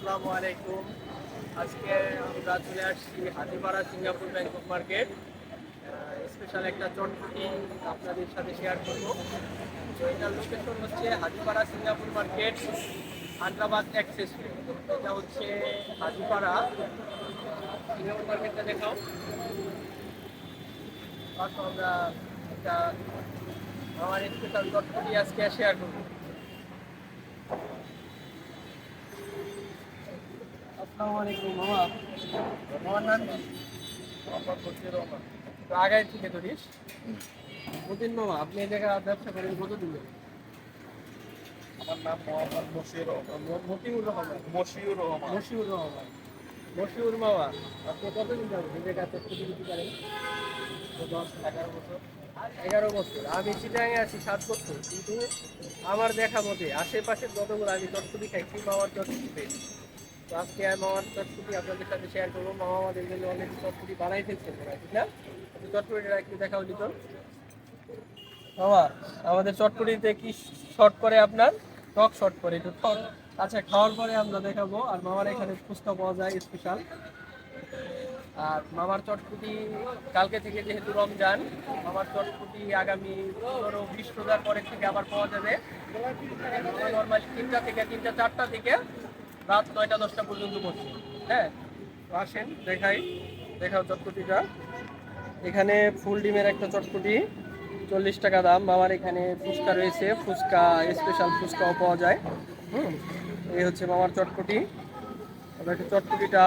আসসালামু আলাইকুম। আজকে আমরা চলে আসছি Hatipara Singapore Bangkok market. Special একটা চটপটি আপনাদের সাথে শেয়ার করব। তো এটার লোকেশন হচ্ছে Hatipara Singapore market, Hyderabad access way. এটা হচ্ছে হাতিপাড়া সিঙ্গাপুর মার্কেটটা দেখাও। তারপর আমরা একটা আমার স্পেশাল চটপটি আজকে শেয়ার করবো। আসসালামু আলাইকুম মামা। মামার নাম কি? মোহাম্মদ মতিউর রহমান। তো আগাই থেকে ধরিস। মতিন মামা, আপনি এই জায়গায় ব্যবসা করেন কতদিন ধরে? আমার নাম মোহাম্মদ মশিউর রহমান। মতিউর রহমান। মশিউর রহমান। মশিউর রহমান। মশিউর মামা, আপনি কতদিন ধরে এই জায়গায় চটপটি বিক্রি করেন? 10-11 বছর। 11 বছর। আমি চিটাঙে আছি 7 বছর, কিন্তু আমার দেখা মতে আশেপাশের যতগুলো আমি চটপটি খাইছি মামার চটপটি পেয়েছি। তো আজকে আর মামার চটপটি আপনাদের সাথে শেয়ার করবো। মামা আমাদের জন্য অলরেডি চটপটি বানাই ফেলছেন মনে হয়, ঠিক না? তো চটপটিটা একটু দেখাও দিত মামা। আমাদের চটপটিতে কি শর্ট করে আপনার? টক শর্ট করে একটু টক। আচ্ছা, খাওয়ার পরে আমরা দেখাবো। আর মামার এখানে ফুচকা পাওয়া যায় স্পেশাল। আর মামার চটপটি কালকে থেকে যেহেতু রমজান, মামার চটপটি আগামী 15-20 রোজার পরে থেকে আবার পাওয়া যাবে। নর্মালি 3টা থেকে 3টা 4টা থেকে রাত 9টা 10টা পর্যন্ত বসে। হ্যাঁ, তো আসেন দেখাও চটপটিটা। এখানে ফুল ডিমের একটা চটপটি, 40 টাকা দাম। মামার এখানে ফুচকা রয়েছে, ফুচকা স্পেশাল ফুচকাও পাওয়া যায়। এই হচ্ছে মামার চটপটি। আমরা একটু চটপটিটা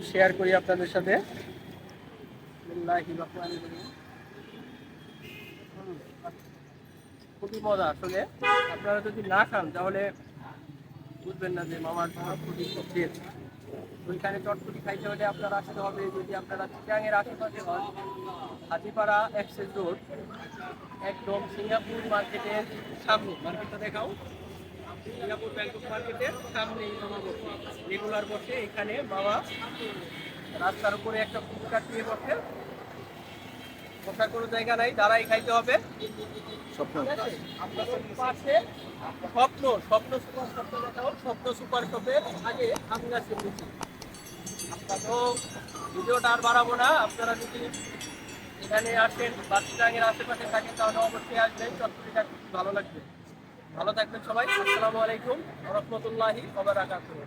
শেয়ার করি আপনাদের সাথে। খুবই মজা আসলে। আপনারা যদি না খান তাহলে বুঝবেন না যে মামার চটপটি খুব টেস্ট। ওইখানে চটপটি খাইতে হলে আপনারা আসতে হবে, যদি আপনারা চিটাঙের আশেপাশে হন, হাতিপাড়া এক্সেস রোড, একদম সিঙ্গাপুর মার্কেটের সামনে। মার্কেটটা দেখাও। সিঙ্গাপুর ব্যাংকক মার্কেটের সামনে মামা বসে, রেগুলার বসে এখানে মামা। রাস্তার উপরে একটা ফুটপাত দিয়ে বসে, বসার কোনো জায়গা নাই, দাঁড়াই খাইতে হবে। ঠিক আছে? আপনাদের পাশে স্বপ্ন স্বপ্ন সুপার শপ দেখাও। স্বপ্ন সুপার শপের আগে আম গাছের নিচে। তো ভিডিওটা আর বাড়াবো না। আপনারা যদি এখানে আসেন বা চিটাঙের আশেপাশে থাকেন তাহলে অবশ্যই আসবেন। চটপটিটা খুব ভালো লাগবে। ভালো থাকবেন সবাই। আসসালামু আলাইকুম ওয়া রাহমাতুল্লাহি ওয়া বারাকাতুহু।